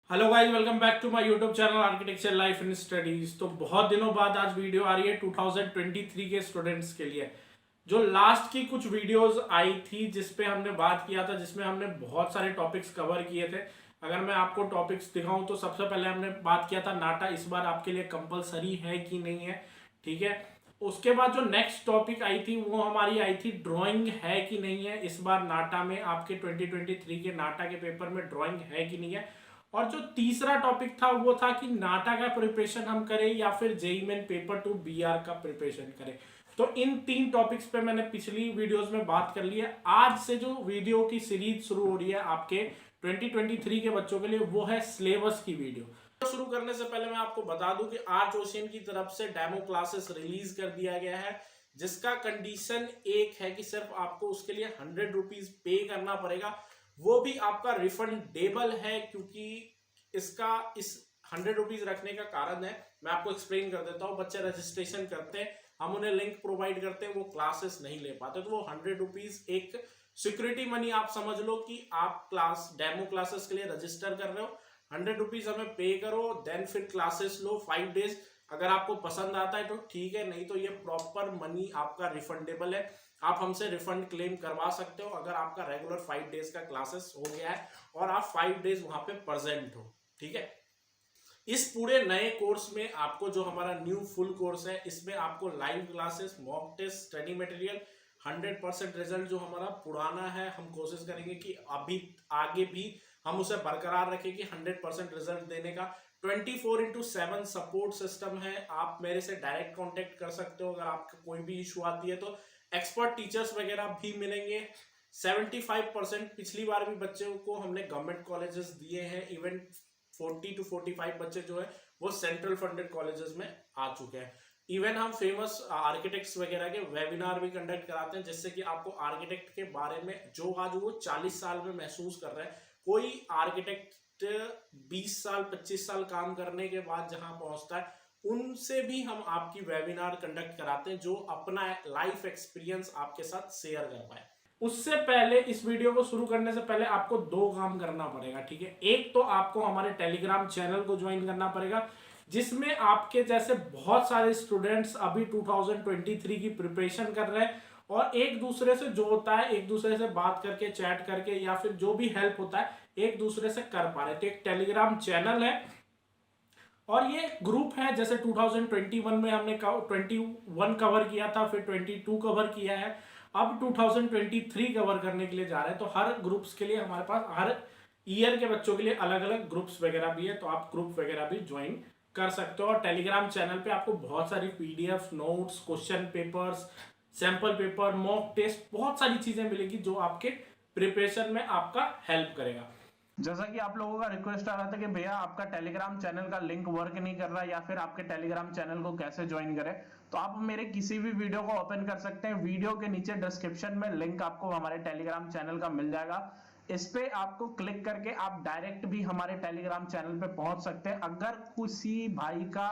Hello guys, welcome back to my YouTube channel architecture life in studies. तो बहुत दिनों बाद आज वीडियो आ रही है 2023 के स्टूडेंट्स के लिए। जो लास्ट की कुछ वीडियोस आई थी जिस पे हमने बात किया था, जिसमें हमने बहुत सारे टॉपिक्स कवर किए थे। अगर मैं आपको टॉपिक्स दिखाऊं तो सबसे पहले हमने बात किया था नाटा इस बार आपके लिए कंपलसरी है कि नहीं है। ठीक है। उसके बाद जो नेक्स्ट टॉपिक आई थी वो हमारी आई थी ड्राइंग है कि नहीं है इस बार नाटा में, आपके 2023 के नाटा के पेपर में ड्राइंग है कि नहीं है। और जो तीसरा टॉपिक था वो था कि नाटा का प्रिपरेशन हम करें या फिर JEE main paper two BR का प्रिपरेशन करें। तो इन तीन टॉपिक्स पे मैंने पिछली वीडियोस में बात कर ली है। आज से जो वीडियो की सीरीज शुरू हो रही है आपके 2023 के बच्चों के लिए वो है सिलेबस की वीडियो। शुरू करने से पहले मैं आपको बता दूं कि आर्च ओशियन की तरफ से डेमो क्लासेस रिलीज कर दिया गया है, जिसका कंडीशन एक है कि सिर्फ आपको उसके लिए 100 रुपीज पे करना पड़ेगा। वो भी आपका रिफंडेबल है, क्योंकि इसका इस 100 रुपीज रखने का कारण है, मैं आपको एक्सप्लेन कर देता हूँ। बच्चे रजिस्ट्रेशन करते हैं, हम उन्हें लिंक प्रोवाइड करते हैं, वो क्लासेस नहीं ले पाते, तो वो 100 रुपीज एक सिक्योरिटी मनी आप समझ लो कि आप क्लास डेमो क्लासेस के लिए रजिस्टर कर रहे हो। 100 रुपीज हमें पे करो, देन फिर क्लासेस लो 5 डेज। अगर आपको पसंद आता है तो ठीक है, नहीं तो ये प्रॉपर मनी आपका रिफंडेबल है। आप हमसे रिफंड क्लेम करवा सकते हो अगर आपका रेगुलर 5 डेज का क्लासेस हो गया है और आप 5 डेज वहां पे प्रेजेंट हो। ठीक है। इस पूरे नए कोर्स में आपको जो हमारा न्यू फुल कोर्स है, इसमें आपको live classes, mock test, study material, 100% result जो हमारा पुराना है हम कोशिश करेंगे कि अभी आगे भी हम उसे बरकरार रखें कि 100% रिजल्ट देने का। 24/7 सपोर्ट सिस्टम है, आप मेरे से डायरेक्ट कांटेक्ट कर सकते हो अगर आपको कोई भी इशू आती है तो। एक्सपर्ट टीचर्स वगैरह भी मिलेंगे। 75% पिछली बार भी बच्चों को हमने गवर्नमेंट कॉलेजेस दिए हैं, इवन 40 to 45 बच्चे जो है वो सेंट्रल फंडेड कॉलेजेस में आ चुके हैं। इवन हम फेमस आर्किटेक्ट्स वगैरह के वेबिनार भी कंडक्ट कराते हैं, जिससे कि आपको आर्किटेक्ट के बारे में जो आज वो 40 साल में महसूस कर रहे हैं, कोई आर्किटेक्ट 20 साल 25 साल काम करने के बाद जहां पहुंचता है, उनसे भी हम आपकी वेबिनार कंडक्ट कराते हैं, जो अपना लाइफ एक्सपीरियंस आपके साथ शेयर कर पाए। उससे पहले इस वीडियो को शुरू करने से पहले आपको दो काम करना पड़ेगा। ठीक है। एक तो आपको हमारे टेलीग्राम चैनल को ज्वाइन करना पड़ेगा, जिसमें आपके जैसे बहुत सारे स्टूडेंट्स अभी 2023 की प्रिपरेशन कर रहे हैं और एक दूसरे से जो होता है, एक दूसरे से बात करके, चैट करके या फिर जो भी हेल्प होता है एक दूसरे से कर पा रहे हैं। तो एक टेलीग्राम चैनल है और ये ग्रुप है। जैसे 2021 में हमने 21 कवर किया था, फिर 22 कवर किया है, अब 2023 कवर करने के लिए जा रहे हैं। तो हर ग्रुप्स के लिए हमारे पास हर ईयर के बच्चों के लिए अलग अलग ग्रुप्स वगैरह भी है, तो आप ग्रुप वगैरह भी ज्वाइन कर सकते हो। और टेलीग्राम चैनल पे आपको बहुत सारी PDF, notes, question papers, sample paper, mock test, बहुत सारी चीजें मिलेगी जो आपके प्रिपरेशन में आपका हेल्प करेगा। जैसा कि आप लोगों का रिक्वेस्ट आ रहा था कि भैया आपका टेलीग्राम चैनल का लिंक वर्क नहीं कर रहा या फिर आपके टेलीग्राम चैनल को कैसे ज्वाइन करें, तो आप मेरे किसी भी वीडियो को ओपन कर सकते हैं। वीडियो के नीचे डिस्क्रिप्शन में लिंक आपको हमारे टेलीग्राम चैनल का मिल जाएगा। इस पे आपको क्लिक करके आप डायरेक्ट भी हमारे टेलीग्राम चैनल पे पहुंच सकते हैं। अगर किसी भाई का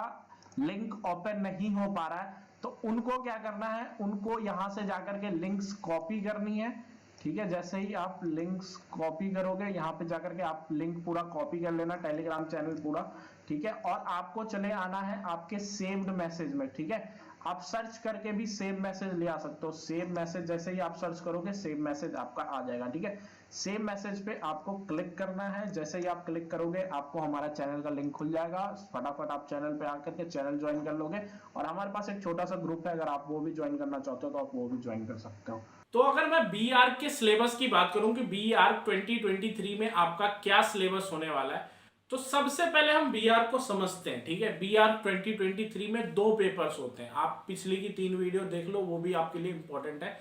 लिंक ओपन नहीं हो पा रहा है तो उनको क्या करना है, उनको यहां से जाकर के लिंक्स कॉपी करनी है। ठीक है, जैसे ही आप लिंक्स कॉपी करोगे, यहाँ पे जाकर के आप लिंक पूरा कॉपी कर लेना, टेलीग्राम चैनल पूरा। ठीक है, और आपको चले आना है आपके सेव्ड मैसेज में। ठीक है, आप सर्च करके भी सेव मैसेज ले आ सकते हो। सेव मैसेज जैसे ही आप सर्च करोगे सेव मैसेज आपका आ जाएगा। ठीक है, सेव मैसेज पे आपको क्लिक करना है। जैसे ही आप क्लिक करोगे आपको हमारा चैनल का लिंक खुल जाएगा, फटाफट आप चैनल पे आकर के चैनल ज्वाइन कर लोगे। और हमारे पास एक छोटा सा ग्रुप है, अगर आप वो भी ज्वाइन करना चाहते हो तो आप वो भी ज्वाइन कर सकते हो। तो अगर मैं बी आर के सिलेबस की बात करूं कि बी आर 2023 में आपका क्या सिलेबस होने वाला है, तो सबसे पहले हम बी आर को समझते हैं। ठीक है। बी आर 2023 में दो पेपर्स होते हैं, आप पिछली की 3 वीडियो देख लो, वो भी आपके लिए इंपॉर्टेंट है।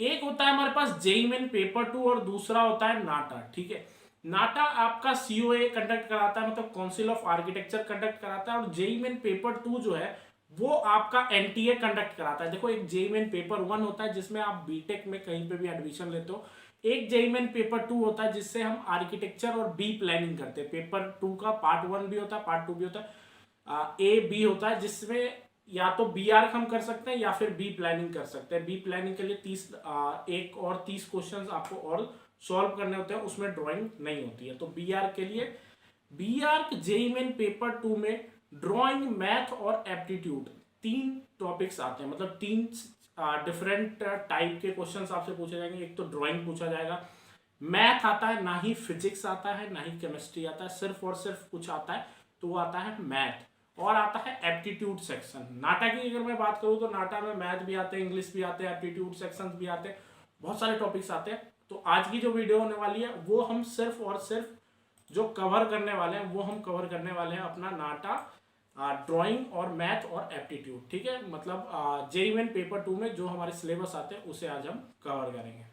एक होता है हमारे पास जेई मेन पेपर 2 और दूसरा होता है नाटा। ठीक है। नाटा आपका सीओए कंडक्ट कराता है, मतलब काउंसिल ऑफ आर्किटेक्चर कंडक्ट कराता है, और जेई मेन पेपर 2 जो है वो आपका एनटीए कंडक्ट कराता है। देखो, एक जेई मेन पेपर 1 होता है जिसमें आप बीटेक में कहीं पे भी एडमिशन लेते हो, एक जेई मेन पेपर 2 होता है जिससे हम आर्किटेक्चर और बी प्लानिंग करते हैं। पेपर 2 का पार्ट 1 भी होता है, पार्ट 2 भी होता है, ए बी होता है, जिसमें या तो बी आर हम कर सकते हैं या फिर बी प्लानिंग कर सकते हैं। बी प्लानिंग के लिए 30 क्वेश्चन आपको और सॉल्व करने होते हैं, उसमें ड्राइंग नहीं होती है। तो बी आर के लिए BARC जेईई मेन पेपर 2 में ड्राइंग, मैथ और एप्टीट्यूड 3 टॉपिक्स आते हैं, मतलब 3 डिफरेंट टाइप के क्वेश्चंस आपसे पूछे जाएंगे। एक तो ड्राइंग पूछा जाएगा, मैथ आता है, ना ही फिजिक्स आता है, ना ही केमिस्ट्री आता है, सिर्फ और सिर्फ कुछ आता है तो वो आता है मैथ, और आता है एप्टीट्यूड सेक्शन। नाटा की अगर मैं बात करूं तो नाटा में मैथ भी आते हैं, इंग्लिश भी आते हैं, एप्टीट्यूड सेक्शन भी आते हैं, बहुत सारे टॉपिक्स आते हैं। तो आज की जो वीडियो होने वाली है वो हम सिर्फ और सिर्फ जो कवर करने वाले हैं वो हम कवर करने वाले हैं अपना नाटा, ड्राइंग और मैथ और एप्टीट्यूड, ठीक है। मतलब जेईई मेन पेपर 2 में जो हमारे सिलेबस आते हैं उसे आज हम कवर करेंगे।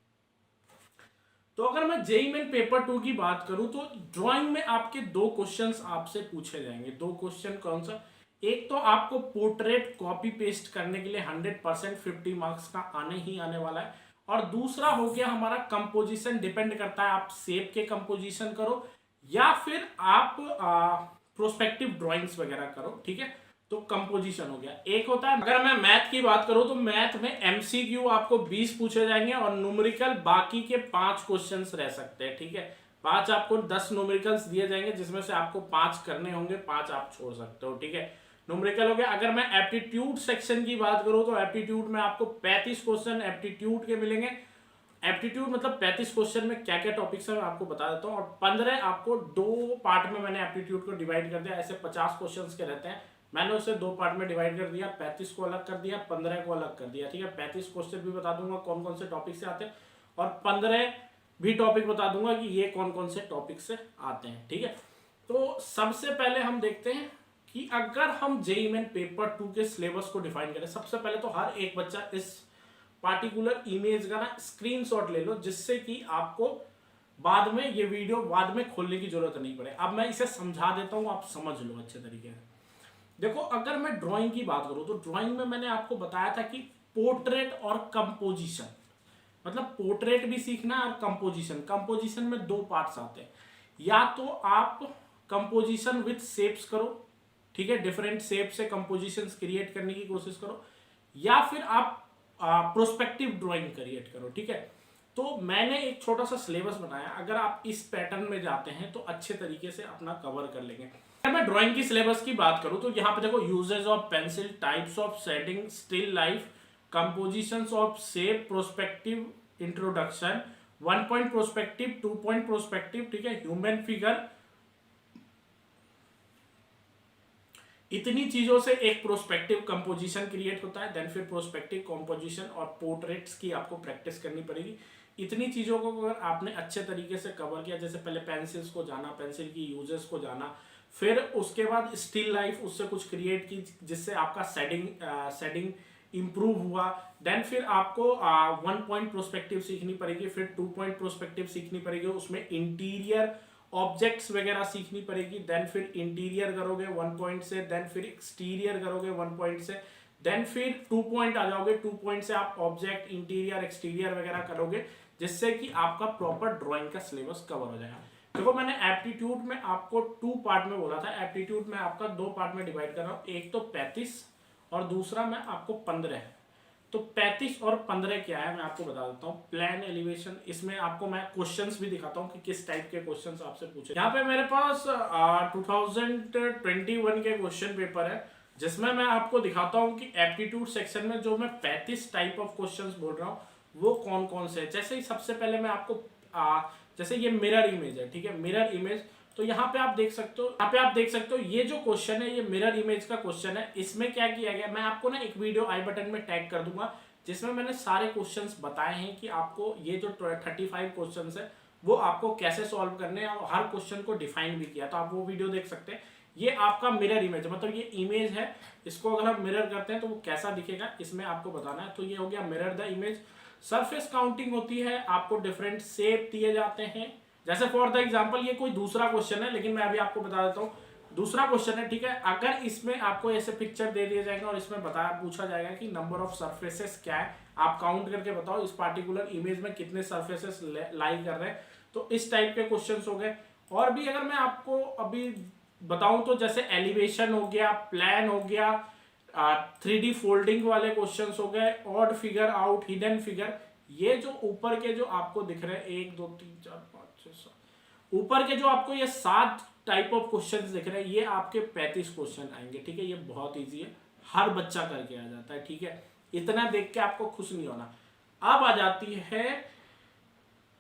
तो अगर मैं जेईई मेन पेपर 2 की बात करूं तो ड्राइंग में आपके 2 क्वेश्चंस आपसे पूछे जाएंगे। 2 क्वेश्चन कौन सा? एक तो आपको पोर्ट्रेट कॉपी पेस्ट करने के लिए 100% 50 मार्क्स का आने ही आने वाला है, और दूसरा हो गया हमारा कंपोजिशन। डिपेंड करता है आप शेप के कंपोजिशन करो या फिर आप प्रोस्पेक्टिव ड्राइंग्स वगैरह करो, ठीक है। तो कंपोजिशन हो गया। एक होता है, अगर मैं मैथ की बात करूं तो मैथ में एमसीक्यू आपको 20 पूछे जाएंगे और न्यूमेरिकल बाकी के 5 क्वेश्चंस रह सकते हैं, ठीक है। 5 आपको 10 न्यूमेरिकल्स दिए जाएंगे जिसमें से आपको 5 करने होंगे, 5 आप छोड़ सकते हो, ठीक है। न्यूमेरिकल हो गया। अगर मैं एप्टीट्यूड सेक्शन की बात करूं तो एप्टीट्यूड में आपको 35 क्वेश्चन एप्टीट्यूड के मिलेंगे। एप्टीट्यूड मतलब 35 क्वेश्चन में क्या क्या टॉपिक्स है मैं आपको बता देता हूँ, और 15 आपको 2 पार्ट में मैंने एप्टीट्यूड को डिवाइड कर दिया। ऐसे 50 क्वेश्चन के रहते हैं, मैंने उसे 2 पार्ट में डिवाइड कर दिया, 35 को अलग कर दिया, 15 को अलग कर दिया, ठीक है। 35 क्वेश्चन भी बता दूंगा कौन कौन से टॉपिक से आते हैं, और 15 भी टॉपिक बता दूंगा कि ये कौन कौन से टॉपिक से आते हैं, ठीक है। तो सबसे पहले हम देखते हैं कि अगर हम जेईई मेन पेपर 2 के सिलेबस को डिफाइन करें, सबसे पहले तो हर एक बच्चा इस पार्टिकुलर इमेज का ना स्क्रीनशॉट ले लो, जिससे कि आपको बाद में ये वीडियो बाद में खोलने की जरूरत नहीं पड़े। अब मैं इसे समझा देता हूं, आप समझ लो अच्छे तरीके से। देखो, अगर मैं ड्राइंग की बात करूं तो ड्राइंग में मैंने आपको बताया था कि पोर्ट्रेट और कंपोजिशन, मतलब पोर्ट्रेट भी सीखना है और कंपोजिशन। कंपोजिशन में 2 पार्ट्स आते हैं, या तो आप कंपोजिशन विथ शेप्स करो, ठीक है, डिफरेंट शेप से कंपोजिशन क्रिएट करने की कोशिश करो, या फिर आप प्रोस्पेक्टिव ड्राइंग क्रिएट करो, ठीक है। तो मैंने एक छोटा सा सिलेबस बनाया, अगर आप इस पैटर्न में जाते हैं तो अच्छे तरीके से अपना कवर कर लेंगे। अगर मैं ड्राइंग की सिलेबस की बात करूं तो यहाँ पे देखो, uses of pencil, types of shading, still life, compositions of shape, prospective, introduction, 1 point prospective, 2 point prospective, ठीक है, ह्यूमन फिगर। इतनी चीजों से एक प्रोस्पेक्टिव कंपोजिशन क्रिएट होता है। देन फिर प्रोस्पेक्टिव कंपोजिशन और पोर्ट्रेट्स की आपको प्रैक्टिस करनी पड़ेगी। इतनी चीजों को अगर आपने अच्छे तरीके से कवर किया, जैसे पहले पेंसिल्स को जाना, पेंसिल की यूजेस को जाना, फिर उसके बाद स्टिल लाइफ उससे कुछ क्रिएट की जिससे आपका शेडिंग इंप्रूव हुआ। देन फिर आपको 1 पॉइंट प्रोस्पेक्टिव सीखनी पड़ेगी, फिर 2 पॉइंट प्रोस्पेक्टिव सीखनी पड़ेगी, उसमें इंटीरियर ऑब्जेक्ट्स वगैरह सीखनी पड़ेगी। देन फिर इंटीरियर करोगे 1 पॉइंट से, देन फिर एक्सटीरियर करोगे 1 पॉइंट से, देन फिर 2 पॉइंट आ जाओगे। 2 पॉइंट से आप ऑब्जेक्ट, इंटीरियर, एक्सटीरियर वगैरह करोगे, जिससे कि आपका प्रॉपर ड्राइंग का सिलेबस कवर हो जाएगा। देखो, मैंने एप्टीट्यूड में आपको 2 पार्ट में बोला था, एप्टीट्यूड में आपका 2 पार्ट में डिवाइड कर रहा हूँ, एक तो 35 और दूसरा मैं आपको 15 है। तो 35 और 15 क्या है मैं आपको बता देता हूँ। प्लान एलिवेशन, इसमें आपको मैं क्वेश्चंस भी दिखाता हूँ कि किस टाइप के क्वेश्चंस आपसे पूछे। यहाँ पे मेरे पास 2021 के क्वेश्चन पेपर है, जिसमें मैं आपको दिखाता हूँ कि एप्टीट्यूड सेक्शन में जो मैं 35 टाइप ऑफ क्वेश्चंस बोल रहा हूँ वो कौन कौन से है। जैसे ही सबसे पहले मैं आपको जैसे ये मिरर इमेज है, ठीक है, मिरर इमेज। तो यहाँ पे आप देख सकते हो, ये जो क्वेश्चन है ये मिरर इमेज का क्वेश्चन है। इसमें क्या किया गया, मैं आपको ना एक वीडियो आई बटन में टैग कर दूंगा, जिसमें मैंने सारे क्वेश्चंस बताए हैं कि आपको ये जो 35 क्वेश्चंस है वो आपको कैसे सॉल्व करने हैं, और हर क्वेश्चन को डिफाइन भी किया, तो आप वो वीडियो देख सकते हैं। ये आपका मिरर इमेज है, मतलब ये इमेज है, इसको अगर हम मिरर करते हैं तो वो कैसा दिखेगा इसमें आपको बताना है। तो ये हो गया mirror the image. Surface counting होती है, आपको डिफरेंट शेप दिए जाते हैं। जैसे फॉर द एग्जांपल ये कोई दूसरा क्वेश्चन है, लेकिन मैं अभी आपको बता देता हूँ, दूसरा क्वेश्चन है, ठीक है। अगर इसमें आपको ऐसे पिक्चर दे दिए जाएंगे और इसमें पूछा जाएगा कि नंबर ऑफ सरफेसेस क्या है, आप काउंट करके बताओ इस पार्टिकुलर इमेज में कितने सरफेसेस लाई कर रहे हैं। तो इस टाइप के क्वेश्चंस हो गए। और भी अगर मैं आपको अभी बताऊं तो जैसे एलिवेशन हो गया, प्लान हो गया, 3D फोल्डिंग वाले क्वेश्चंस हो गए, odd figure out, hidden figure. ये जो ऊपर के जो आपको दिख रहे हैं 1 2 3 4 5 6 7 ऊपर के जो आपको ये 7 टाइप ऑफ क्वेश्चंस दिख रहे हैं, ये आपके 35 क्वेश्चन आएंगे, ठीक है। ये बहुत इजी है, हर बच्चा करके आ जाता है, ठीक है। इतना देख के आपको खुश नहीं होना। अब आ जाती है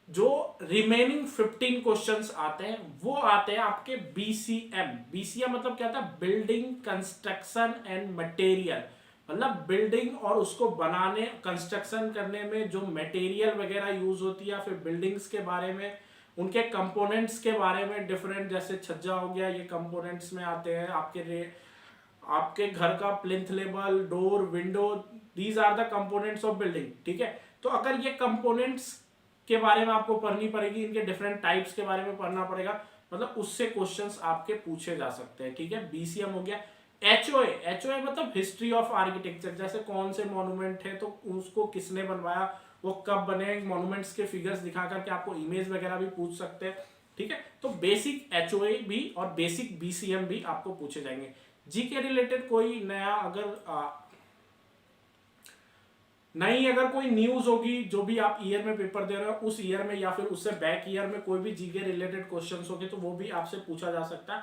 जो रिमेनिंग 15 क्वेश्चंस आते हैं, वो आते हैं आपके बीसीएम। बीसीएम मतलब क्या था? बिल्डिंग कंस्ट्रक्शन एंड मटेरियल, मतलब बिल्डिंग और उसको बनाने, कंस्ट्रक्शन करने में जो मटेरियल वगैरह यूज होती है, या फिर बिल्डिंग्स के बारे में, उनके कंपोनेंट्स के बारे में डिफरेंट, जैसे छज्जा हो गया, ये कंपोनेंट्स में आते हैं। आपके घर का plinth level, door, window, these are the components of building, ठीक है। तो अगर ये कंपोनेंट्स के बारे में आपको पढ़नी पड़ेगी, इनके डिफरेंट टाइप्स के बारे में पढ़ना पड़ेगा, मतलब उससे क्वेश्चंस आपके पूछे जा सकते हैं, ठीक है। बीसीएम हो गया। एचओए, एचओए मतलब हिस्ट्री ऑफ आर्किटेक्चर, जैसे कौन से मॉन्यूमेंट है तो उसको किसने बनवाया, वो कब बने, मॉन्यूमेंट्स के फिगर्स दिखा करके आपको इमेज वगैरह भी पूछ सकते हैं, ठीक है। तो बेसिक एचओए भी और बेसिक बीसीएम भी आपको पूछे जाएंगे। जी के रिलेटेड कोई नया अगर कोई न्यूज होगी, जो भी आप ईयर में पेपर दे रहे हो उस ईयर में, या फिर उससे बैक ईयर में कोई भी जीके रिलेटेड क्वेश्चंस होंगे, तो वो भी आपसे पूछा जा सकता है।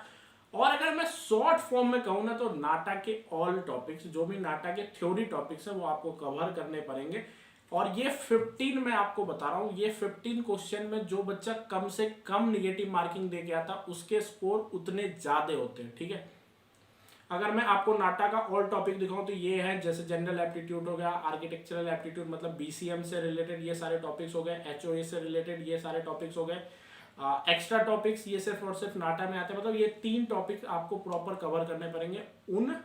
और अगर मैं शॉर्ट फॉर्म में कहूँ ना, तो नाटा के ऑल टॉपिक्स, जो भी नाटा के थ्योरी टॉपिक्स है, वो आपको कवर करने पड़ेंगे। और ये 15 मैं आपको बता रहा हूँ, ये 15 क्वेश्चन में जो बच्चा कम से कम निगेटिव मार्किंग दे गया था, उसके स्कोर उतने ज्यादा होते हैं, ठीक है। अगर मैं आपको नाटा का ऑल टॉपिक दिखाऊं तो ये है, जैसे जनरल एप्टीट्यूड हो गया, आर्किटेक्चरल एप्टीट्यूड मतलब बीसीएम से रिलेटेड ये सारे टॉपिक्स हो गए, एचओए से रिलेटेड ये सारे टॉपिक्स हो गए, एक्स्ट्रा टॉपिक्स ये सिर्फ और सिर्फ नाटा में आते हैं। मतलब ये 3 टॉपिक आपको प्रॉपर कवर करने पड़ेंगे उन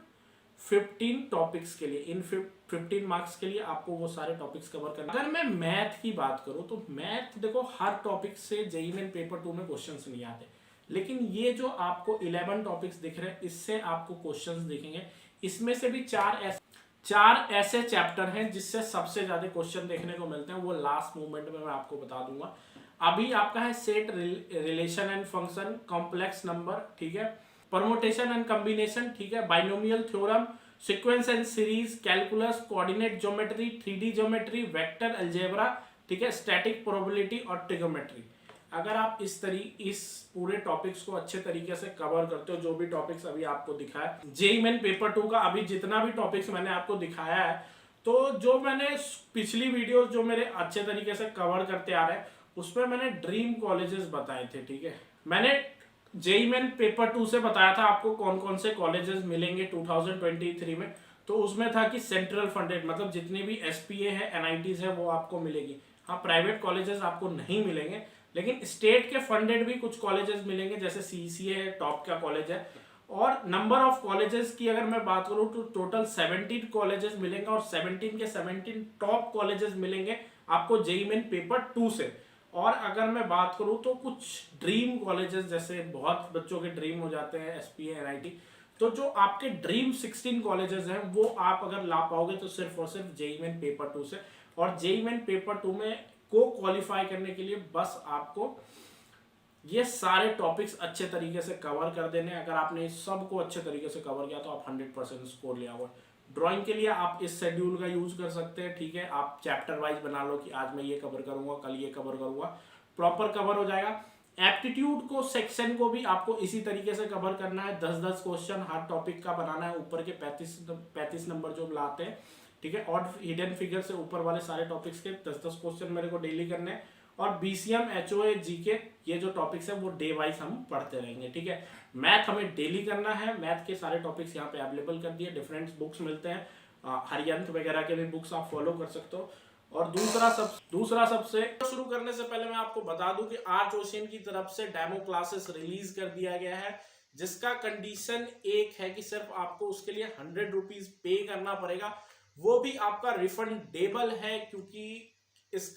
15 टॉपिक्स के लिए, इन 15 मार्क्स के लिए आपको वो सारे टॉपिक्स कवर करना। अगर मैं मैथ की बात करूं तो मैथ देखो, हर टॉपिक से जेईई मेन पेपर 2 में क्वेश्चंस नहीं आते, लेकिन ये जो आपको 11 टॉपिक्स दिख रहे हैं, इससे आपको क्वेश्चंस दिखेंगे। इसमें से भी 4 ऐसे चैप्टर हैं जिससे सबसे ज्यादा क्वेश्चन देखने को मिलते हैं, वो लास्ट मोमेंट में मैं आपको बता दूंगा। अभी आपका है set, relation and function, complex number, ठीक है, परमुटेशन एंड कॉम्बिनेशन, ठीक है, binomial theorem, sequence and series, calculus, coordinate geometry, 3D geometry, vector algebra, ठीक है, स्टैटिक प्रोबेबिलिटी और ट्रिगोमेट्री। अगर आप इस पूरे टॉपिक्स को अच्छे तरीके से कवर करते हो, जो भी टॉपिक्स अभी आपको दिखाया, जेईई मेन पेपर 2 का अभी जितना भी टॉपिक्स मैंने आपको दिखाया है, तो जो मैंने पिछली वीडियो जो मेरे अच्छे तरीके से कवर करते आ रहे हैं, उसमें मैंने ड्रीम कॉलेजेस बताए थे, ठीक है। मैंने जेईई मेन पेपर 2 से बताया था आपको कौन कौन से कॉलेजेस मिलेंगे 2023 में। तो उसमें था कि सेंट्रल फंडेड, मतलब जितने भी एसपीए है, एनआईटीज है, वो आपको मिलेगी। हाँ, प्राइवेट कॉलेजेस आपको नहीं मिलेंगे, लेकिन स्टेट के फंडेड भी कुछ कॉलेजेस मिलेंगे, जैसे सीसीए है, टॉप का कॉलेज है। और नंबर ऑफ कॉलेजेस की अगर मैं बात करूं तो टोटल 17 कॉलेजेस मिलेंगे, और 17 के 17 टॉप कॉलेजेस मिलेंगे आपको जेईई मेन पेपर 2 से। और अगर मैं बात करूं तो कुछ ड्रीम कॉलेजेस, जैसे बहुत बच्चों के ड्रीम हो जाते हैं एसपीए, एनआईटी, तो जो आपके ड्रीम 16 कॉलेजेस हैं, वो आप अगर ला पाओगे तो सिर्फ और सिर्फ जेईई मेन पेपर 2 से। और जेईई मेन पेपर 2 में को क्वालिफाई करने के लिए बस आपको ये सारे टॉपिक्स अच्छे तरीके से कवर कर देने। अगर आपने सबको अच्छे तरीके से कवर किया तो आप 100% स्कोर ले आओगे। ड्राइंग के लिए आप इस शेड्यूल का यूज कर सकते हैं, ठीक है। आप चैप्टर वाइज बना लो कि आज मैं ये कवर करूंगा, कल ये कवर करूंगा, प्रॉपर कवर हो जाएगा। एप्टीट्यूड को, सेक्शन को भी आपको इसी तरीके से कवर करना है। 10-10 क्वेश्चन हर टॉपिक का बनाना है, ऊपर के 35 नंबर जो लाते हैं, ठीक है। और हिडन फिगर से ऊपर वाले सारे टॉपिक्स के 10-10 क्वेश्चन मेरे को डेली करने हैं। और बीसीएम, एचओए, जीके, ये जो टॉपिक्स है वो डे वाइज हम पढ़ते रहेंगे, ठीक है। मैथ हमें डेली करना है। मैथ के सारे टॉपिक्स यहाँ पे अवेलेबल कर दिए, डिफरेंट बुक्स मिलते हैं, हरियंत वगैरह के भी बुक्स आप फॉलो कर सकते हो। और दूसरा सबसे शुरू करने से पहले मैं आपको बता दूं कि आर्च ओशियन की तरफ से डेमो क्लासेस रिलीज कर दिया गया है, जिसका कंडीशन एक है कि सिर्फ आपको उसके लिए 100 रुपीज पे करना पड़ेगा। वो भी आपका रिफंडेबल है, क्योंकि इस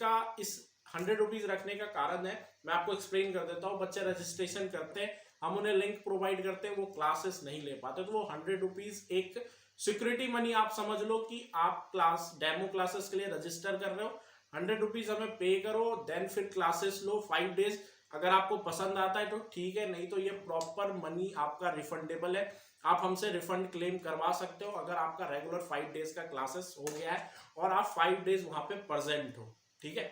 100 रुपीज रखने का कारण है, मैं आपको एक्सप्लेन कर देता हूँ। बच्चे रजिस्ट्रेशन करते हैं, हम उन्हें लिंक प्रोवाइड करते हैं, वो क्लासेस नहीं ले पाते, तो वो 100 रुपीज एक सिक्योरिटी मनी आप समझ लो कि आप डेमो क्लासेस के लिए रजिस्टर कर रहे हो। 100 रुपीज हमें पे करो, देन फिर क्लासेस लो 5 डेज। अगर आपको पसंद आता है तो ठीक है, नहीं तो ये प्रॉपर मनी आपका रिफंडेबल है। आप हमसे रिफंड क्लेम करवा सकते हो अगर आपका रेगुलर 5 डेज का क्लासेस हो गया है और आप 5 डेज वहां पे प्रेजेंट हो, ठीक है।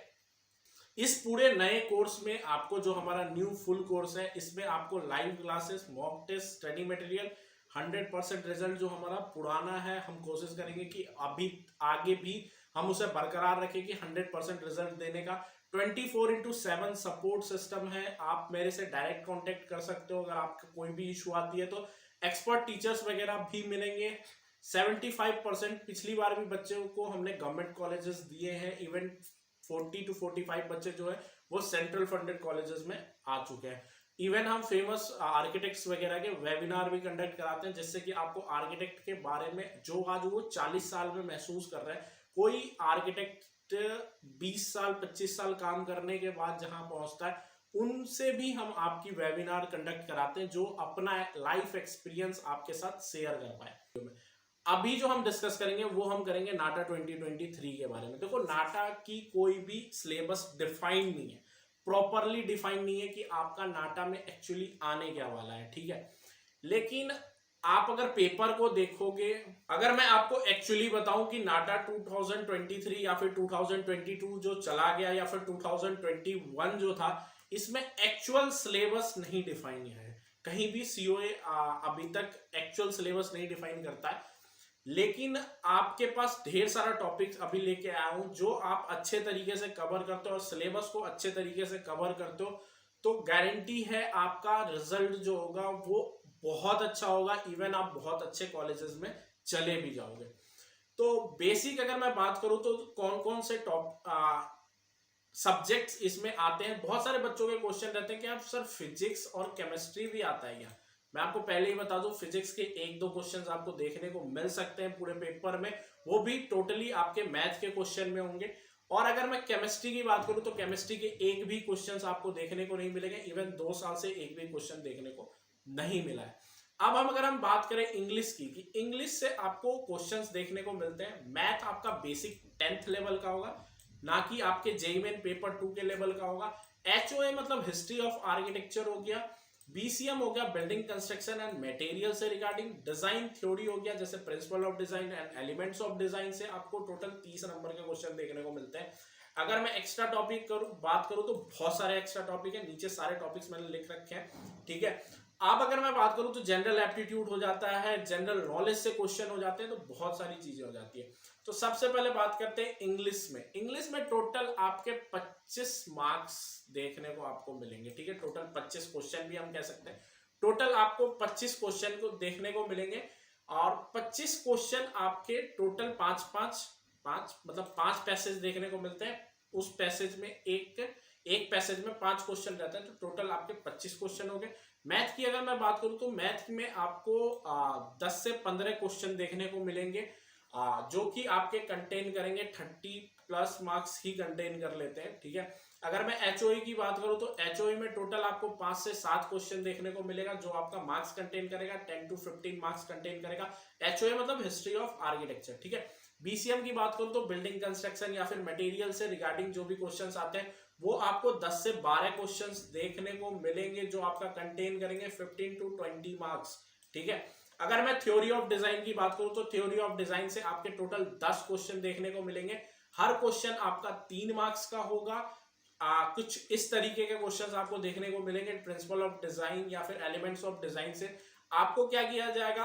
इस पूरे नए कोर्स में आपको जो हमारा न्यू फुल कोर्स है, इसमें आपको live classes, mock test, study material, 100% result जो हमारा पुराना है हम कोशिश करेंगे कि अभी आगे भी हम उसे बरकरार रखें कि 100% रिजल्ट देने का। 24/7 सपोर्ट सिस्टम है, आप मेरे से डायरेक्ट कांटेक्ट कर सकते हो अगर आपका कोई भी इशू आती है तो। एक्सपर्ट टीचर्स वगैरह भी मिलेंगे। 75% पिछली बार भी बच्चों को हमने गवर्नमेंट कॉलेजेस दिए हैं, इवन 40 to 45 बच्चे जो है वो सेंट्रल फंडेड कॉलेजेस में आ चुके हैं। इवन हम फेमस आर्किटेक्ट्स वगैरह के वेबिनार भी कंडक्ट कराते हैं, जिससे कि आपको आर्किटेक्ट के बारे में जो आज वो 40 साल में महसूस कर रहे हैं, कोई आर्किटेक्ट 20 साल 25 साल काम करने के बाद जहां पहुंचता है, उनसे भी हम आपकी वेबिनार कंडक्ट कराते हैं जो अपना लाइफ एक्सपीरियंस आपके साथ शेयर कर पाए। अभी जो हम डिस्कस करेंगे वो हम करेंगे नाटा 2023 के बारे में। देखो, नाटा की कोई भी सिलेबस डिफाइन नहीं है, प्रॉपरली डिफाइन नहीं है कि आपका नाटा में एक्चुअली आने क्या वाला है, ठीक है। लेकिन आप अगर पेपर को देखोगे, अगर मैं आपको एक्चुअली बताऊं कि नाटा 2023 या फिर 2022 जो चला गया या फिर 2021 जो था, इसमें एक्चुअल सिलेबस नहीं डिफाइन है। कहीं भी सीओए अभी तक एक्चुअल सिलेबस नहीं डिफाइन करता है, लेकिन आपके पास ढेर सारा टॉपिक्स अभी लेके आया हूं जो आप अच्छे तरीके से कवर करते हो और सिलेबस को अच्छे तरीके से कवर करते हो तो गारंटी है आपका रिजल्ट जो होगा वो बहुत अच्छा होगा। इवन आप बहुत अच्छे कॉलेजेस में चले भी जाओगे। तो बेसिक अगर मैं बात करूं तो कौन कौन से सब्जेक्ट्स इसमें आते हैं। बहुत सारे बच्चों के क्वेश्चन रहते हैं कि आप सर फिजिक्स और केमिस्ट्री भी आता है क्या। मैं आपको पहले ही बता दूं, फिजिक्स के 1-2 क्वेश्चंस आपको देखने को मिल सकते हैं पूरे पेपर में, वो भी टोटली आपके मैथ के क्वेश्चन में होंगे। और अगर मैं केमिस्ट्री की बात करूं तो केमिस्ट्री के एक भी क्वेश्चंस आपको देखने को नहीं मिलेंगे। इवन 2 साल से एक भी क्वेश्चन देखने को नहीं मिला है। अब अगर हम बात करें इंग्लिश की, कि इंग्लिश से आपको क्वेश्चंस देखने को मिलते हैं। मैथ आपका बेसिक 10th लेवल का होगा, ना कि आपके जेईई मेन पेपर 2 के लेवल का होगा। एचओए मतलब हिस्ट्री ऑफ आर्किटेक्चर हो गया। बीसीएम हो गया बिल्डिंग कंस्ट्रक्शन एंड मटेरियल से रिगार्डिंग। डिजाइन थ्योरी हो गया, जैसे principle of design and elements of design से आपको टोटल 30 नंबर के क्वेश्चन देखने को मिलते हैं। अगर मैं एक्स्ट्रा टॉपिक बात करूं तो बहुत सारे एक्स्ट्रा टॉपिक है, नीचे सारे टॉपिक्स मैंने लिख रखे हैं, ठीक है। अब अगर मैं बात करूं तो जनरल एप्टीट्यूड हो जाता है, जनरल नॉलेज से क्वेश्चन हो जाते हैं, तो बहुत सारी चीजें हो जाती है। तो सबसे पहले बात करते हैं इंग्लिश में। इंग्लिश में टोटल आपके 25 मार्क्स देखने को आपको मिलेंगे, ठीक है। टोटल 25 क्वेश्चन भी हम कह सकते हैं। टोटल आपको 25 क्वेश्चन को देखने को मिलेंगे और 25 क्वेश्चन आपके टोटल 5 मतलब 5 पैसेज देखने को मिलते हैं। उस पैसेज में एक पैसेज में 5 क्वेश्चन रहते हैं, तो टोटल आपके 25 क्वेश्चन हो गए। मैथ की अगर मैं बात करूं तो मैथ में आपको 10 से 15 क्वेश्चन देखने को मिलेंगे, जो कि आपके कंटेन करेंगे 30+ मार्क्स ही कंटेन कर लेते हैं, ठीक है। अगर मैं एचओई की बात करूं तो एचओई में टोटल आपको 5 से 7 क्वेश्चन देखने को मिलेगा, जो आपका मार्क्स कंटेन करेगा, 10 to 15 मार्क्स कंटेन करेगा। एचओई मतलब हिस्ट्री ऑफ आर्किटेक्चर, ठीक है। बीसीएम की बात करूं तो बिल्डिंग कंस्ट्रक्शन या फिर मटेरियल से रिगार्डिंग जो भी क्वेश्चंस आते हैं वो आपको 10 से 12 क्वेश्चंस देखने को मिलेंगे, जो आपका कंटेन करेंगे 15 to 20 मार्क्स, ठीक है। अगर मैं थ्योरी ऑफ डिजाइन की बात करूं तो थ्योरी ऑफ डिजाइन से आपके टोटल 10 क्वेश्चन देखने को मिलेंगे। हर क्वेश्चन आपका 3 मार्क्स का होगा। कुछ इस तरीके के क्वेश्चंस आपको देखने को मिलेंगे। प्रिंसिपल ऑफ डिजाइन या फिर एलिमेंट्स ऑफ डिजाइन से आपको क्या किया जाएगा,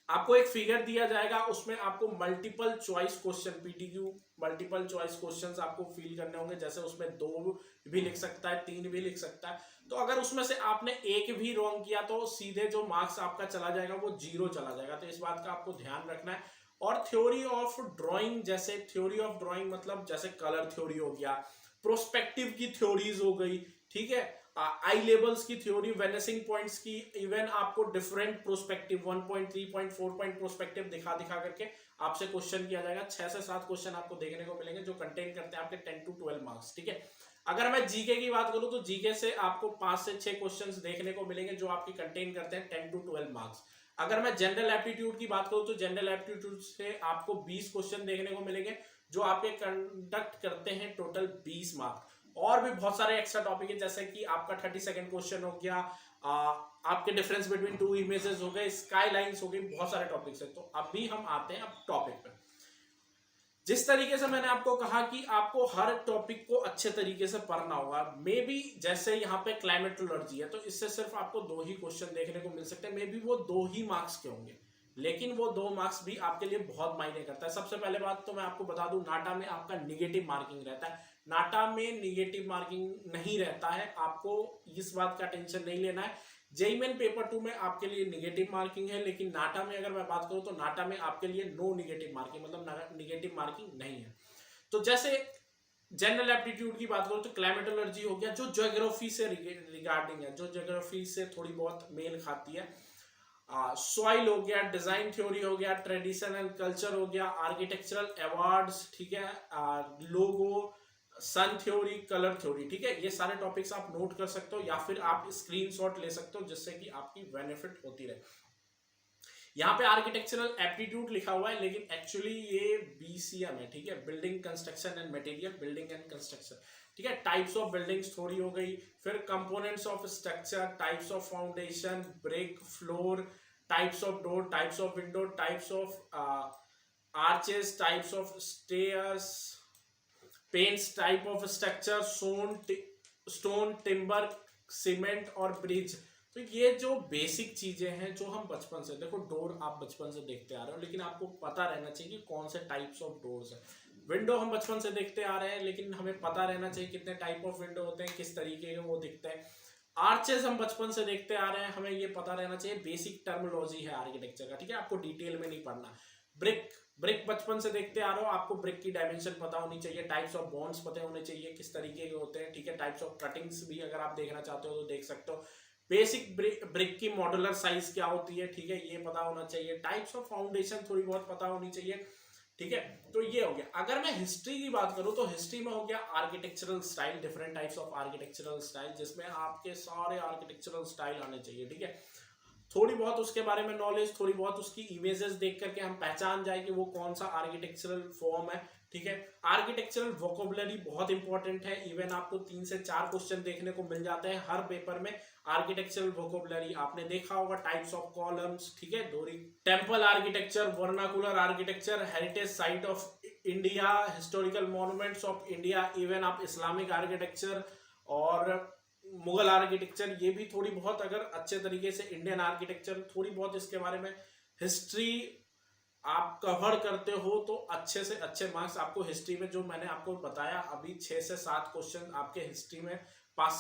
आपको एक फिगर दिया जाएगा, उसमें आपको multiple choice question, PTQ multiple choice questions आपको फिल करने होंगे। जैसे उसमें 2 भी लिख सकता है, 3 भी लिख सकता है। तो अगर उसमें से आपने एक भी रॉन्ग किया तो सीधे जो मार्क्स आपका चला जाएगा वो 0 चला जाएगा। तो इस बात का आपको ध्यान रखना है। और थ्योरी ऑफ ड्राइंग, जैसे थ्योरी ऑफ ड्राइंग मतलब जैसे कलर थ्योरी हो गया, प्रोस्पेक्टिव की थ्योरीज हो गई, ठीक है, आई लेबल्स की थ्योरी, वेनिसिंग पॉइंट्स की, इवन आपको different prospective 1 point 3 point 4 point prospective दिखा करके आपसे क्वेश्चन किया जाएगा। 6 से 7 क्वेश्चन आपको देखने को मिलेंगे जो कंटेन करते हैं आपके 10 to 12 मार्क्स, ठीक है। अगर मैं जीके की बात करूं तो जीके से आपको 5 से 6 क्वेश्चंस देखने को मिलेंगे जो आपकी कंटेन करते हैं 10 to 12 मार्क्स। अगर मैं जनरल एप्टीट्यूड की बात करूं तो जनरल एप्टीट्यूड से आपको 20 क्वेश्चन देखने को मिलेंगे जो आपके कंडक्ट करते हैं टोटल 20 मार्क्स। और भी बहुत सारे एक्स्ट्रा टॉपिक है, जैसे कि आपका 32nd क्वेश्चन हो गया, आपके डिफरेंस बिटवीन 2 इमेजेस हो गए, स्काई लाइन्स हो गई, बहुत सारे टॉपिक्स है। तो अभी हम आते हैं अब टॉपिक पे। जिस तरीके से मैंने आपको कहा कि आपको हर टॉपिक को अच्छे तरीके से पढ़ना होगा, मे बी जैसे यहाँ पे क्लाइमेटोलॉजी है तो इससे सिर्फ आपको 2 ही क्वेश्चन देखने को मिल सकते हैं, मे बी वो 2 ही मार्क्स के होंगे, लेकिन वो 2 मार्क्स भी आपके लिए बहुत मायने करता है। सबसे पहले बात तो मैं आपको बता दूं, नाटा में आपका निगेटिव मार्किंग रहता है। नाटा में निगेटिव मार्किंग नहीं रहता है, आपको इस बात का टेंशन नहीं लेना है। जेईई मेन पेपर 2 में आपके लिए निगेटिव मार्किंग है, लेकिन नाटा में अगर मैं बात करूं तो नाटा में आपके लिए नो निगेटिव मार्किंग, मतलब निगेटिव मार्किंग नहीं है। तो जैसे जनरल एप्टीट्यूड की बात करूं तो क्लाइमेटोलॉजी हो गया, जो ज्योग्राफी से रिगार्डिंग है, जो ज्योग्राफी से थोड़ी बहुत मेल खाती है। सॉइल हो गया, डिजाइन थ्योरी हो गया, ट्रेडिशन एंड कल्चर हो गया, आर्किटेक्चरल अवार्ड्स, ठीक है, लोगो, सन थ्योरी, कलर थ्योरी, ठीक है, ये सारे टॉपिक्स आप नोट कर सकते हो या फिर आप स्क्रीनशॉट ले सकते हो जिससे कि आपकी बेनिफिट होती रहे। यहाँ पे आर्किटेक्चरल एप्टीट्यूड लिखा हुआ है, लेकिन एक्चुअली ये बीसीएम है, ठीक है, building construction and material, building and construction, ठीक है। टाइप्स ऑफ बिल्डिंग्स थोड़ी हो गई, फिर components of structure, types of foundation, brick, floor, types of door, types of window, types of arches, types of stairs, paints, type of structure, stone, timber, cement और bridge. तो ये जो basic चीजें हैं जो हम बचपन से, देखो डोर आप बचपन से देखते आ रहे हो, लेकिन आपको पता रहना चाहिए कि कौन से टाइप्स ऑफ डोर्स हैं। विंडो हम बचपन से देखते आ रहे हैं, लेकिन हमें पता रहना चाहिए कितने टाइप ऑफ विंडो होते हैं, किस तरीके के वो दिखते हैं। आर्चेस हम बचपन से देखते आ रहे हैं, हमें ये पता रहना चाहिए, बेसिक टर्मिनोलॉजी है आर्किटेक्चर का, ठीक है, आपको डिटेल में नहीं पढ़ना। ब्रिक, ब्रिक बचपन से देखते आ रहे हो, आपको ब्रिक की डायमेंशन पता होनी चाहिए, टाइप्स ऑफ बॉन्ड्स पता होने चाहिए किस तरीके के होते हैं, ठीक है, टाइप्स ऑफ कटिंग्स भी अगर आप देखना चाहते हो तो देख सकते हो। बेसिक ब्रिक की मॉड्यूलर साइज क्या होती है, ठीक है, ये पता होना चाहिए। टाइप्स ऑफ फाउंडेशन थोड़ी बहुत पता होनी चाहिए, ठीक है। तो ये हो गया। अगर मैं हिस्ट्री की बात करूं तो हिस्ट्री में हो गया architectural style, different types of architectural style, जिसमें आपके सारे आर्किटेक्चरल स्टाइल आने चाहिए, ठीक है। थोड़ी बहुत उसके बारे में नॉलेज, थोड़ी बहुत उसकी इमेजेस देख करके हम पहचान जाए कि वो कौन सा आर्किटेक्चरल फॉर्म है, ठीक है। आर्किटेक्चरल वोकेबुलरी बहुत इंपॉर्टेंट है, इवन आपको 3 से 4 क्वेश्चन देखने को मिल जाते हैं हर पेपर में। आर्किटेक्चरल वोकेबुलरी आपने देखा होगा, टाइप्स ऑफ कॉलम्स, ठीक है, डोरी, temple architecture, vernacular architecture, heritage site of India, historical monuments of India, even आप इस्लामिक आर्किटेक्चर और मुगल आर्किटेक्चर, ये भी थोड़ी बहुत अगर अच्छे तरीके से, इंडियन आर्किटेक्चर, थोड़ी बहुत इसके बारे में हिस्ट्री आप कवर करते हो तो अच्छे से अच्छे मार्क्स आपको हिस्ट्री में, जो मैंने आपको बताया अभी 6 से 7 क्वेश्चन आपके हिस्ट्री में 5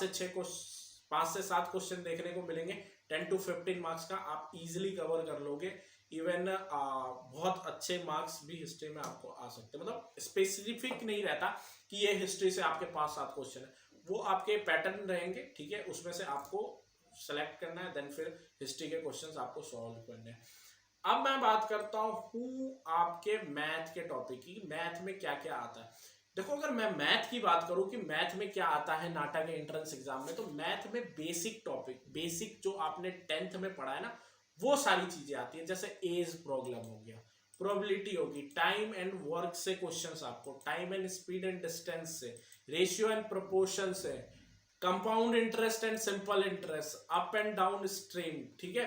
से 7 क्वेश्चन देखने को मिलेंगे। 10 to 15 मार्क्स का आप इजीली कवर कर लोगे। इवन बहुत अच्छे मार्क्स भी हिस्ट्री में आपको आ सकते हैं, मतलब स्पेसिफिक नहीं रहता कि ये हिस्ट्री से आपके 5-7 क्वेश्चन है, वो आपके पैटर्न रहेंगे, ठीक है, उसमें से आपको सेलेक्ट करना है, देन फिर हिस्ट्री के क्वेश्चंस आपको सॉल्व करने हैं। अब मैं बात करता हूँ आपके मैथ के टॉपिक की, मैथ में क्या क्या आता है। देखो अगर मैं मैथ की बात करूं कि मैथ में क्या आता है नाटा के एंट्रेंस एग्जाम में, तो मैथ में बेसिक टॉपिक, बेसिक जो आपने 10th में पढ़ा है ना, वो सारी चीजें आती है। जैसे एज प्रॉब्लम हो गया, प्रोबेबिलिटी होगी, टाइम एंड वर्क से क्वेश्चंस आपको, time and speed and distance से, रेशियो एंड प्रोपोर्शन से, compound interest and simple interest, up and down stream, ठीक है,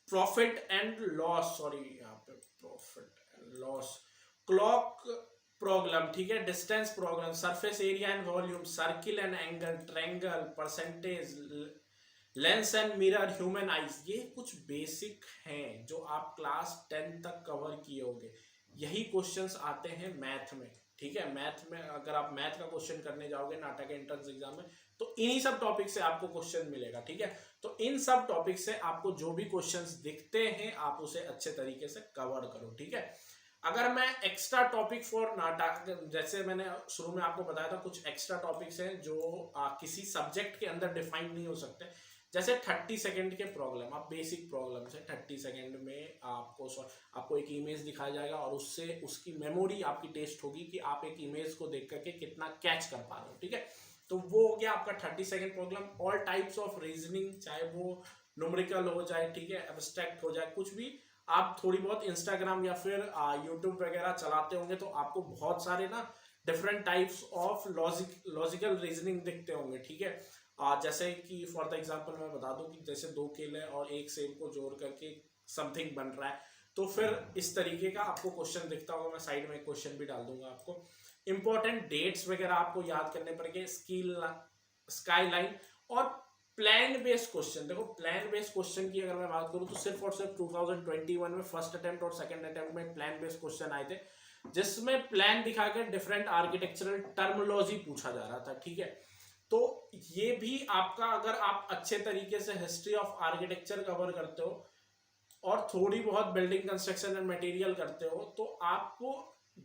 प्रॉफिट एंड लॉस, सॉरी यहाँ पे profit and loss, clock problem, ठीक है, distance problem, surface area and volume, circle and angle, triangle, percentage, lens and mirror, human eyes. ये कुछ basic हैं जो आप क्लास 10 तक कवर किए होंगे। यही क्वेश्चंस आते हैं मैथ में, ठीक है। मैथ में अगर आप मैथ का क्वेश्चन करने जाओगे नाटक एंट्रेंस एग्जाम में, तो इन्हीं सब टॉपिक से आपको क्वेश्चन मिलेगा, ठीक है। तो इन सब टॉपिक से आपको जो भी क्वेश्चंस दिखते हैं आप उसे अच्छे तरीके से कवर करो, ठीक है। अगर मैं एक्स्ट्रा टॉपिक फॉर नाटक, जैसे मैंने शुरू में आपको बताया था, कुछ एक्स्ट्रा टॉपिक्स हैं जो किसी सब्जेक्ट के अंदर डिफाइन नहीं हो सकते। जैसे 30 सेकंड के प्रॉब्लम, आप बेसिक प्रॉब्लम से 30 सेकंड में आपको एक इमेज दिखाया जाएगा और उससे उसकी मेमोरी आपकी टेस्ट होगी कि आप एक इमेज को देख करके कितना कैच कर पा रहे हो, ठीक है। तो वो हो गया आपका 30 second problem. All types of reasoning, चाहे वो न्यूमेरिकल हो जाए, ठीक है, एब्स्ट्रैक्ट हो जाए, कुछ भी, आप थोड़ी बहुत इंस्टाग्राम या फिर यूट्यूब वगैरह चलाते होंगे तो आपको बहुत सारे ना different types of logical reasoning दिखते होंगे, ठीक है। जैसे कि फॉर द एग्जांपल मैं बता दूं कि जैसे 2 केले और 1 सेब को जोड़ करके समथिंग बन रहा है, तो फिर इस तरीके का आपको क्वेश्चन दिखता होगा। मैं साइड में एक क्वेश्चन भी डाल दूंगा आपको। इंपॉर्टेंट डेट्स वगैरह आपको याद करने पड़ेंगे, स्काई लाइन और प्लान बेस्ड क्वेश्चन। देखो प्लान बेस्ड क्वेश्चन की अगर मैं बात करूं तो सिर्फ और सिर्फ 2021 में फर्स्ट अटेम्प्ट और सेकंड अटेम्प्ट में प्लान बेस्ड क्वेश्चन आए थे, जिसमें प्लान दिखाकर डिफरेंट आर्किटेक्चरल टर्मिनोलॉजी पूछा जा रहा था। ठीक है, तो ये भी आपका, अगर आप अच्छे तरीके से हिस्ट्री ऑफ आर्किटेक्चर कवर करते हो और थोड़ी बहुत बिल्डिंग कंस्ट्रक्शन एंड मटेरियल करते हो, तो आपको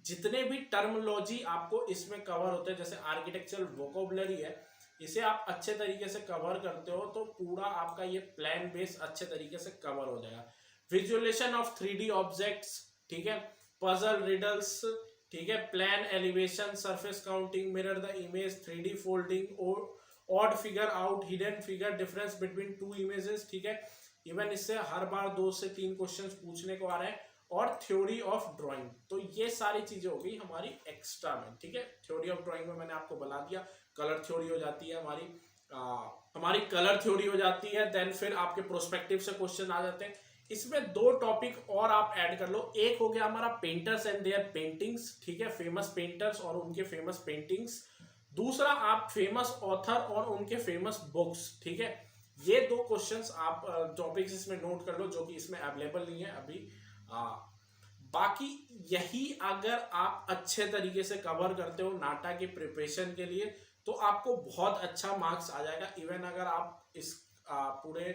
जितने भी टर्मिनोलॉजी आपको इसमें कवर होते हैं, जैसे आर्किटेक्चरल वोकेबुलरी है, इसे आप अच्छे तरीके से कवर करते हो तो पूरा आपका ये प्लान बेस अच्छे तरीके से कवर हो जाएगा। विजुअलाइजेशन ऑफ 3D ऑब्जेक्ट्स, ठीक है, पजल रिडल्स, ठीक है, plan elevation, surface counting, mirror the image, 3D folding, odd figure out, hidden figure, difference between two images. ठीक है, इवन इससे हर बार 2 से 3 क्वेश्चंस पूछने को आ रहे हैं। और थ्योरी ऑफ ड्राइंग, तो ये सारी चीजें हो गई हमारी एक्स्ट्रा में। ठीक है, थ्योरी ऑफ ड्राइंग में मैंने आपको बता दिया, कलर थ्योरी हो जाती है हमारी कलर थ्योरी हो जाती है। देन फिर आपके प्रोस्पेक्टिव से क्वेश्चन आ जाते हैं। इसमें 2 टॉपिक और आप ऐड कर लो। एक हो गया हमारा पेंटर्स एंड देयर पेंटिंग्स, ठीक है, फेमस पेंटर्स और उनके फेमस पेंटिंग्स। दूसरा आप फेमस ऑथर और उनके फेमस बुक्स। ठीक है, ये 2 क्वेश्चंस आप टॉपिक्स इसमें नोट कर लो, जो कि इसमें अवेलेबल नहीं है अभी। बाकी यही अगर आप अच्छे तरीके से कवर करते हो नाटा के प्रिपरेशन के लिए, तो आपको बहुत अच्छा मार्क्स आ जाएगा। इवन अगर आप इस पूरे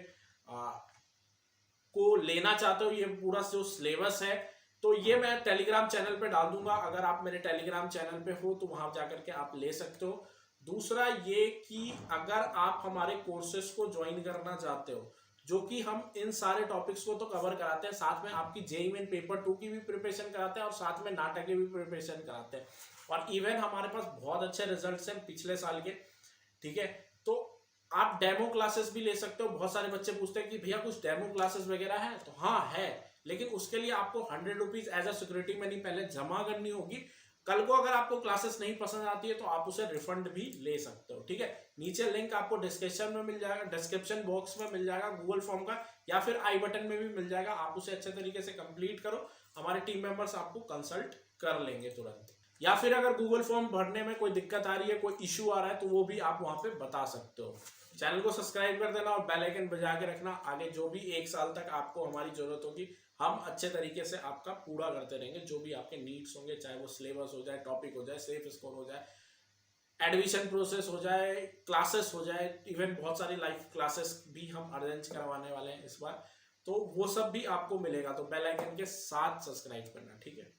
को लेना चाहते हो, ये पूरा जो सिलेबस है, तो ये मैं टेलीग्राम चैनल पे डाल दूंगा। अगर आप मेरे टेलीग्राम चैनल पे हो तो वहां जाकर के आप ले सकते हो। दूसरा ये कि अगर आप हमारे कोर्सेज को ज्वाइन करना चाहते हो, जो कि हम इन सारे टॉपिक्स को तो कवर कराते हैं, साथ में आपकी जेईई मेन पेपर 2 की भी प्रिपरेशन कराते हैं और साथ में नाटा की भी प्रिपरेशन कराते हैं। और इवन हमारे पास बहुत अच्छे रिजल्ट्स हैं पिछले साल के। ठीक है, तो आप डेमो क्लासेस भी ले सकते हो। बहुत सारे बच्चे पूछते हैं कि भैया कुछ डेमो क्लासेस वगैरह है, तो हाँ है, लेकिन उसके लिए आपको 100 rupees as a security money पहले जमा करनी होगी। कल को अगर आपको क्लासेस नहीं पसंद आती है तो आप उसे रिफंड भी ले सकते हो। ठीक है, नीचे लिंक आपको डिस्क्रिप्शन में मिल जाएगा, डिस्क्रिप्शन बॉक्स में मिल जाएगा गूगल फॉर्म का, या फिर आई बटन में भी मिल जाएगा। आप उसे अच्छे तरीके से कंप्लीट करो, हमारे टीम मेंबर्स आपको कंसल्ट कर लेंगे तुरंत। या फिर अगर गूगल फॉर्म भरने में कोई दिक्कत आ रही है, कोई इश्यू आ रहा है, तो वो भी आप वहां पे बता सकते हो। चैनल को सब्सक्राइब कर देना और बेल आइकन बजा के रखना। आगे जो भी 1 साल तक आपको हमारी जरूरत होगी, हम अच्छे तरीके से आपका पूरा करते रहेंगे। जो भी आपके नीड्स होंगे, चाहे वो सिलेबस हो जाए, टॉपिक हो जाए, सेफ स्कोर हो जाए, एडमिशन प्रोसेस हो जाए, क्लासेस हो जाए, इवन बहुत सारी लाइव क्लासेस भी हम अरेंज करवाने वाले हैं इस बार, तो वो सब भी आपको मिलेगा। तो बेल आइकन के साथ सब्सक्राइब करना, ठीक है।